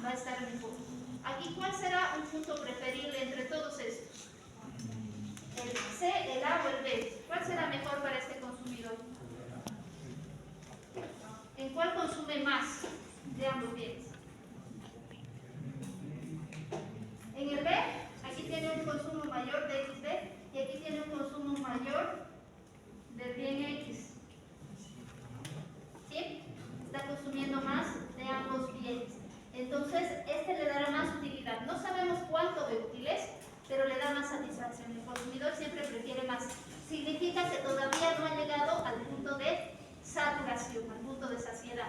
va a estar mejor. Aquí, ¿cuál será un punto preferible entre todos estos? ¿El C, el A o el B? ¿Cuál será mejor para este consumidor? ¿En cuál consume más de ambos bienes? En el B, aquí tiene un consumo mayor de XB y aquí tiene un consumo mayor del bien X. ¿Sí? Está consumiendo más de ambos bienes. Entonces, este le dará más utilidad. No sabemos cuánto de útiles, pero le da más satisfacción. El consumidor siempre prefiere más. Significa que todavía no ha llegado al punto de saturación, al punto de saciedad.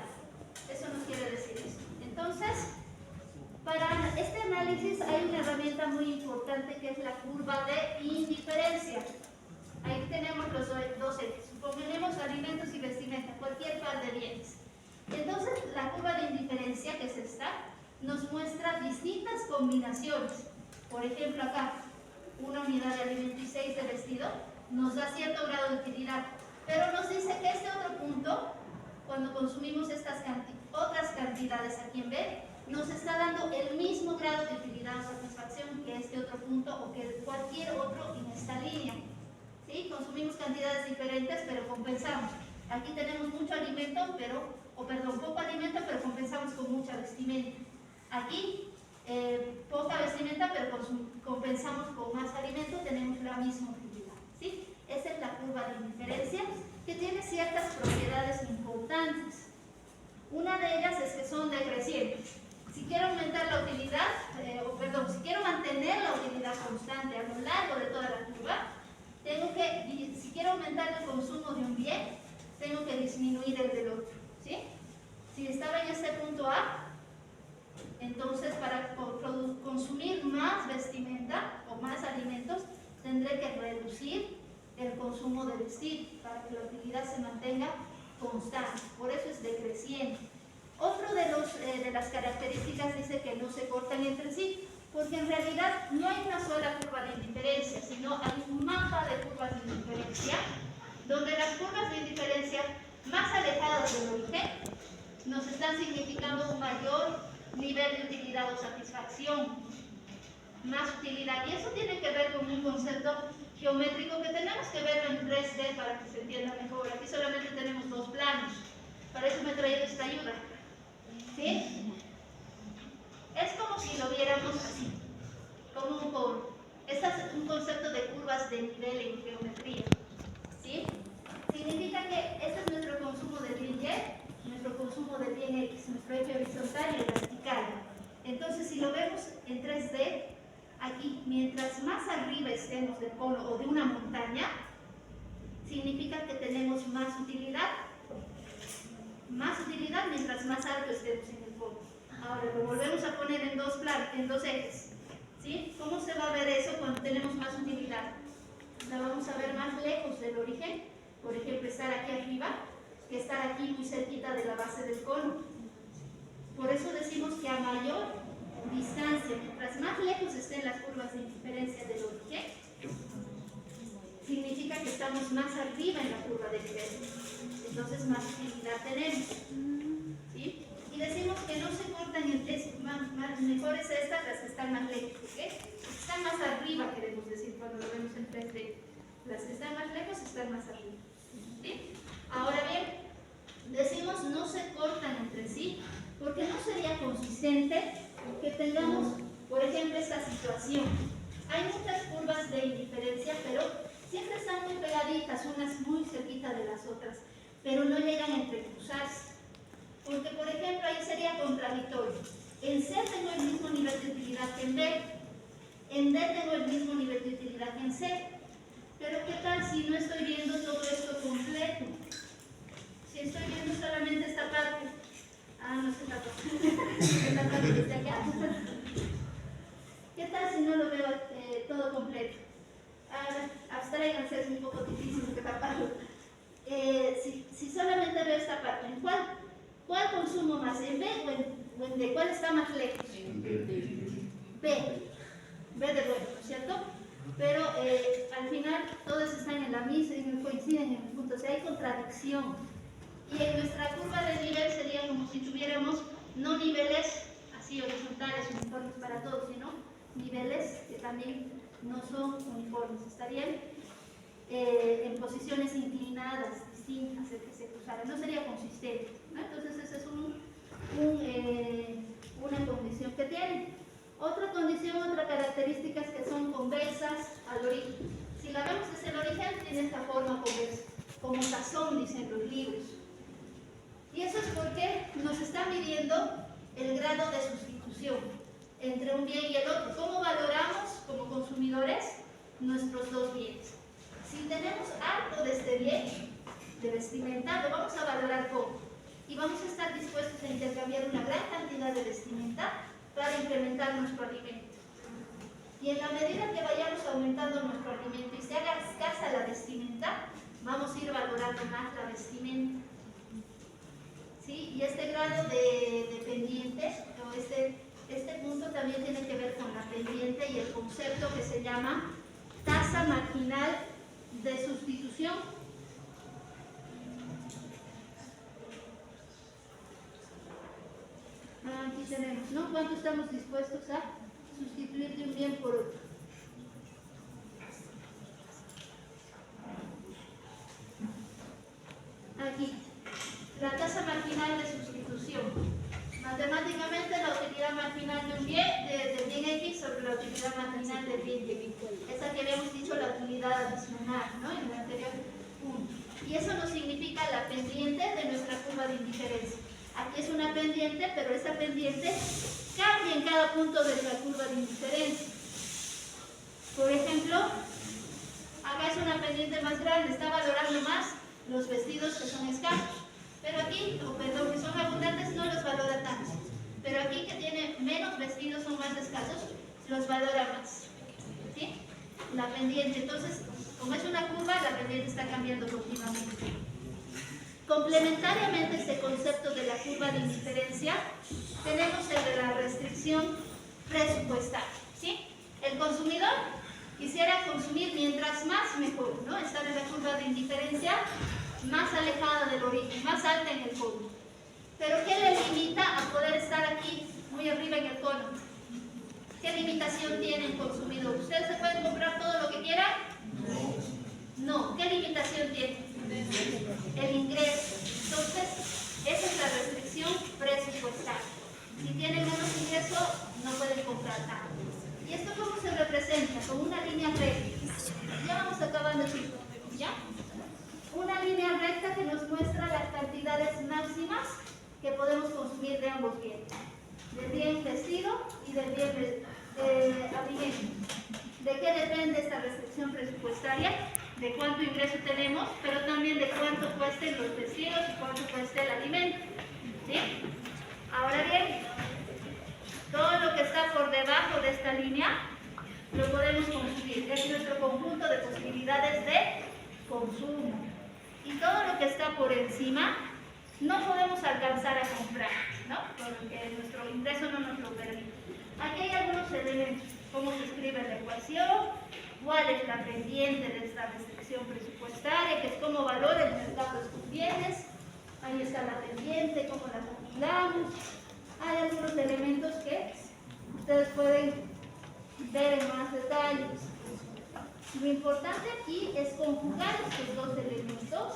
Eso nos quiere decir eso. Entonces, para este análisis hay una herramienta muy importante que es la curva de indiferencia. Ahí tenemos los dos ejes. Suponemos alimentos y vestimenta, cualquier par de bienes. Entonces, la curva de indiferencia, que es esta, nos muestra distintas combinaciones. Por ejemplo, acá, una unidad de alimento y 6 de vestido, nos da cierto grado de utilidad. Pero nos dice que este otro punto, cuando consumimos estas otras cantidades aquí en B, nos está dando el mismo grado de utilidad o satisfacción que este otro punto o que cualquier otro en esta línea. ¿Sí? Consumimos cantidades diferentes, pero compensamos. Aquí tenemos mucho alimento, poco alimento, pero compensamos con mucha vestimenta. Aquí, poca vestimenta, pero compensamos con más alimento, tenemos la misma utilidad. ¿Sí? Esa es la curva de indiferencia, que tiene ciertas propiedades importantes. Una de ellas es que son decrecientes. Si quiero aumentar la utilidad, si quiero mantener la utilidad constante a lo largo de toda la curva, si quiero aumentar el consumo de un bien, tengo que disminuir el del otro. ¿Sí? Si estaba en este punto A, entonces para consumir más vestimenta o más alimentos, tendré que reducir el consumo de vestir para que la utilidad se mantenga constante. Por eso es decreciente. Otro de las características dice que no se cortan entre sí, porque en realidad no hay una sola curva de indiferencia, sino hay un mapa de curvas de indiferencia, donde las curvas de indiferencia más alejadas del origen nos están significando un mayor nivel de utilidad o satisfacción, más utilidad. Y eso tiene que ver con un concepto geométrico que tenemos que verlo en 3D para que se entienda mejor. Aquí solamente tenemos dos planos, para eso me he traído esta ayuda. ¿Sí? Es como si lo viéramos así, como un cono. Este es un concepto de curvas de nivel en geometría. ¿Sí? Significa que este es nuestro consumo de bien Y, nuestro consumo de bien X, nuestro eje horizontal y el vertical. Entonces, si lo vemos en 3D, aquí, mientras más arriba estemos del cono o de una montaña, significa que tenemos más utilidad mientras más alto estemos en el cono. Ahora lo volvemos a poner en dos ejes. ¿Sí? ¿Cómo se va a ver eso cuando tenemos más utilidad? La vamos a ver más lejos del origen. Por ejemplo, estar aquí arriba que estar aquí muy cerquita de la base del cono. Por eso decimos que a mayor distancia, mientras más lejos estén las curvas de indiferencia del origen, significa que estamos más arriba en la curva de nivel. Entonces más utilidad tenemos. ¿Sí? Y decimos que no se cortan mejores estas, las que están más lejos. ¿Okay? Están más arriba, queremos decir, cuando lo vemos en 3D. Las que están más lejos están más arriba. ¿Sí? Ahora bien, decimos no se cortan entre sí, porque no sería consistente que tengamos, por ejemplo, esta situación. Hay muchas curvas de indiferencia, pero siempre están muy pegaditas, unas muy cerquita de las otras, pero no llegan a entrecruzarse. Porque, por ejemplo, ahí sería contradictorio. En C tengo el mismo nivel de utilidad que en D. En D tengo el mismo nivel de utilidad que en C. Pero, ¿qué tal si no estoy viendo todo esto completo? Si estoy viendo solamente esta parte. No es esta parte. Esta parte desde acá. ¿Qué tal si no lo veo todo completo? Abstráiganse, es un poco difícil de taparlo. Si solamente veo esta parte, ¿en cuál consumo más? ¿En B o en D? ¿Cuál está más lejos? B. B de bueno, ¿no es cierto? Pero al final todos están en la misma, coinciden en el punto, o sea, hay contradicción. Y en nuestra curva de nivel sería como si tuviéramos no niveles así horizontales, para todos, sino niveles que también no son uniformes, estarían en posiciones inclinadas, distintas, el que se cruzara, no sería consistente, ¿no? Entonces esa es una condición que tiene. Otra condición, otra característica es que son convexas al origen. Si la vemos desde el origen, tiene esta forma convexa, como tazón, dicen los libros. Y eso es porque nos está midiendo el grado de sustitución entre un bien y el otro. ¿Cómo valoramos como consumidores nuestros dos bienes? Si tenemos harto de este bien, de vestimenta, lo vamos a valorar poco. Y vamos a estar dispuestos a intercambiar una gran cantidad de vestimenta para incrementar nuestro alimento. Y en la medida que vayamos aumentando nuestro alimento y se haga escasa la vestimenta, vamos a ir valorando más la vestimenta. ¿Sí? Y este grado de pendiente, o este punto también tiene que ver con la pendiente y el concepto que se llama tasa marginal de sustitución. Aquí tenemos, ¿no? ¿Cuánto estamos dispuestos a sustituir de un bien por otro? Aquí, la tasa marginal de sustitución. Matemáticamente, la utilidad marginal de un bien, del bien X sobre la utilidad marginal del bien Y. Esa que habíamos dicho, la utilidad adicional, ¿no? En el anterior punto. Y eso nos significa la pendiente de nuestra curva de indiferencia. Aquí es una pendiente, pero esa pendiente cambia en cada punto de la curva de indiferencia. Por ejemplo, acá es una pendiente más grande, está valorando más los vestidos que son escasos. Pero aquí, perdón, que son abundantes, no los valora tanto. Pero aquí, que tiene menos vestidos, son más escasos, los valora más. ¿Sí? La pendiente, entonces, como es una curva, la pendiente está cambiando continuamente. Complementariamente a este concepto de la curva de indiferencia, tenemos el de la restricción presupuestaria. ¿Sí? El consumidor quisiera consumir mientras más mejor, ¿no? Estar en la curva de indiferencia más alejada del origen, más alta en el fondo. Pero ¿qué le limita a poder estar aquí muy arriba en el cono? ¿Qué limitación tiene el consumidor? ¿Ustedes se pueden comprar todo lo que quieran? No. ¿Qué limitación tiene? El ingreso. Entonces, esa es la restricción presupuestaria. Si tienen menos ingreso, no pueden comprar nada. ¿Y esto cómo se representa? Como una línea recta. Ya vamos acabando, chicos. ¿Ya? Una línea recta que nos muestra las cantidades máximas que podemos consumir de ambos bienes. Del bien vestido y del bien alimento. ¿De qué depende esta restricción presupuestaria? De cuánto ingreso tenemos, pero también de cuánto cuesten los vestidos y cuánto cueste el alimento. ¿Sí? Ahora bien, todo lo que está por debajo de esta línea lo podemos consumir. Es nuestro conjunto de posibilidades de consumo. Y todo lo que está por encima no podemos alcanzar a comprar, ¿no? Porque nuestro ingreso no nos lo permite. Aquí hay algunos elementos. ¿Cómo se escribe la ecuación? ¿Cuál es la pendiente de esta restricción presupuestaria? Que es cómo valora el mercado estos bienes. Ahí está la pendiente, cómo la calculamos. Hay algunos elementos que ustedes pueden ver en más detalles. Lo importante aquí es conjugar estos dos elementos.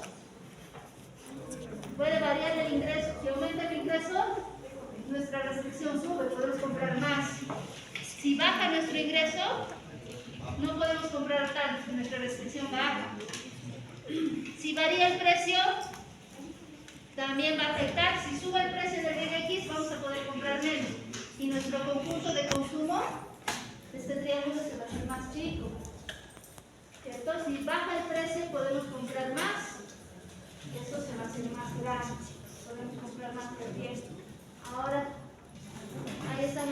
Puede variar el ingreso. Si aumenta el ingreso, nuestra restricción sube, podemos comprar más. Si baja nuestro ingreso, no podemos comprar tanto, nuestra restricción baja. Si varía el precio, también va a afectar. Si sube el precio del bien X, vamos a poder comprar menos. Y nuestro conjunto de consumo, este triángulo se va a hacer más chico. ¿Cierto? Si baja el precio, podemos comprar más. Eso se va a hacer más grande. Podemos comprar más del bien. Ahora, ahí está,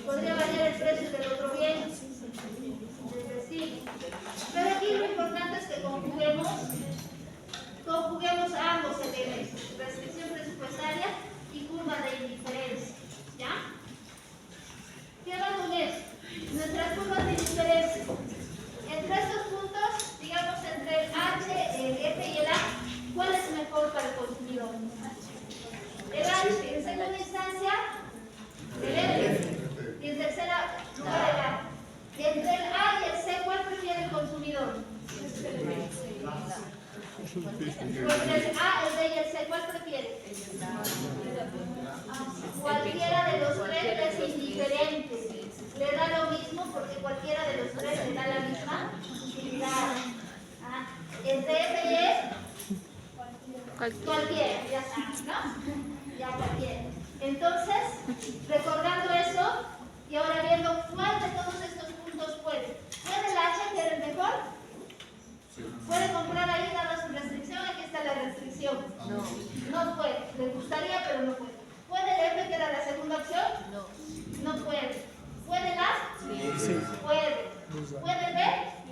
podría variar el precio del otro bien, del vestido. Pero aquí lo importante es que conjuguemos ambos elementos, restricción presupuestaria y curva de indiferencia. ¿Ya? ¿Qué va con eso? Nuestras curvas de indiferencia. Entre estos puntos, digamos entre el H, el F y el A, ¿cuál es mejor para el consumidor? El H, en segunda instancia, Cualquiera, ya saben, ¿no? Ya cualquiera. Entonces, recordando eso, y ahora viendo cuál de todos estos puntos puede. ¿Puede el H, que era el mejor? ¿Puede comprar ahí dada su restricción? Aquí está la restricción. No puede. Le gustaría, pero no puede. ¿Puede el F, que era la segunda opción? No puede. ¿Puede el A? Sí. Puede. ¿Puede el B?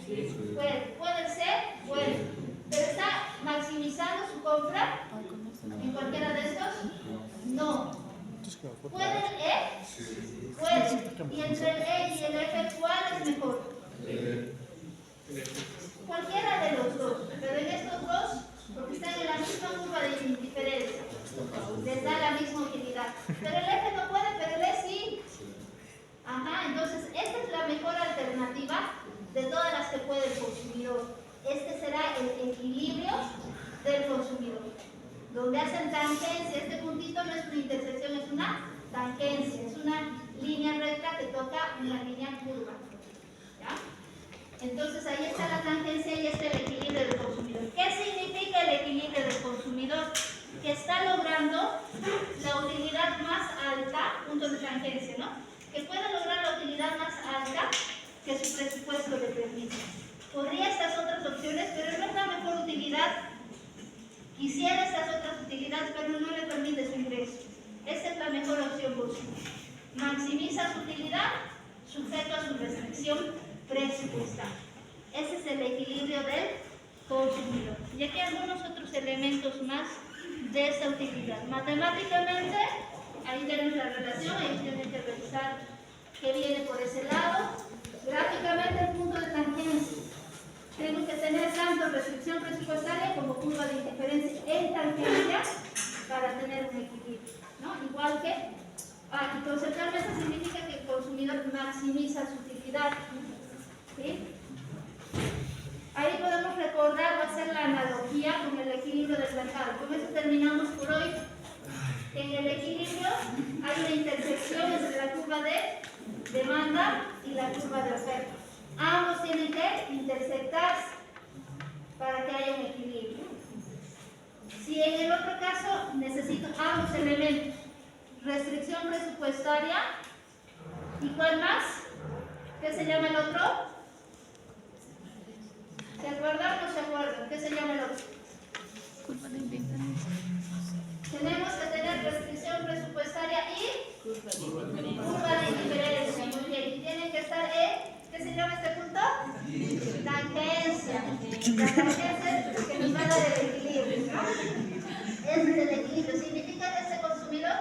Sí. Puede. ¿Puede el C? Puede. ¿Pero está maximizando su compra en cualquiera de estos? No. ¿Puede el E? Puede. Y entre el E y el F, ¿cuál es mejor? Cualquiera de los dos, pero en estos dos, porque están en la misma curva de indiferencia, les da la misma utilidad. Pero el F no puede, pero el E sí. Ajá, entonces esta es la mejor alternativa de todas las que puede el consumidor. Este será el equilibrio del consumidor. Donde hacen tangencia, este puntito no es una intersección, es una tangencia, es una línea recta que toca una línea curva. ¿Ya? Entonces ahí está la tangencia y este es el equilibrio del consumidor. ¿Qué significa el equilibrio del consumidor? Que está logrando la utilidad más alta, punto de tangencia, ¿no? Que puede lograr la utilidad más alta que su presupuesto le permite. Podría estas otras opciones, pero no es la mejor utilidad. Quisiera estas otras utilidades, pero no le permite su ingreso. Esta es la mejor opción posible. Maximiza su utilidad, sujeto a su restricción presupuestaria. Ese es el equilibrio del consumidor. Y aquí algunos otros elementos más de esa utilidad. Matemáticamente, ahí tenemos la relación, ahí tienen que revisar qué viene por ese lado. Gráficamente, el punto de tangencia. Tenemos que tener tanto restricción presupuestaria como curva de indiferencia en tangencia para tener un equilibrio, ¿no? Igual que, y conceptualmente significa que el consumidor maximiza su utilidad, ¿sí? Ahí podemos recordar o hacer la analogía con el equilibrio del mercado. Con eso terminamos por hoy. En el equilibrio hay una intersección entre la curva de demanda y la curva de oferta. Ambos tienen que intersectarse para que haya un equilibrio. Si en el otro caso necesito ambos elementos, restricción presupuestaria, ¿y cuál más? ¿Qué se llama el otro? ¿Se acuerdan o no se acuerdan? ¿Qué se llama el otro? Curva de indiferencia. Tenemos que tener restricción presupuestaria y curva de indiferencia. Muy bien. Y tienen que estar en, ¿qué se llama este punto? Tangencia. La tangencia es que nos va a dar el equilibrio, ¿no? Ese es el equilibrio. Significa que este consumidor,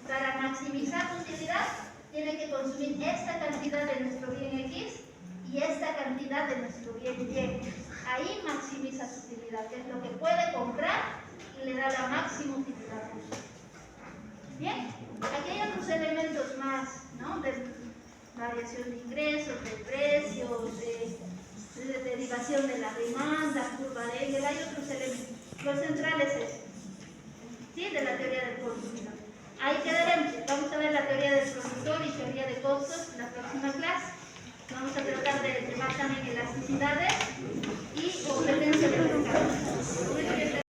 para maximizar su utilidad, tiene que consumir esta cantidad de nuestro bien X y esta cantidad de nuestro bien Y. Ahí maximiza su utilidad, que es lo que puede comprar y le da la máxima utilidad. Bien, aquí hay otros elementos más, ¿no? De variación de ingresos, de precios, de derivación de la demanda, curva de Engel, hay otros elementos. Lo central es eso, ¿sí? De la teoría del consumidor. Ahí quedaremos. Vamos a ver la teoría del productor y teoría de costos en la próxima clase. Vamos a tratar de llevar también elasticidades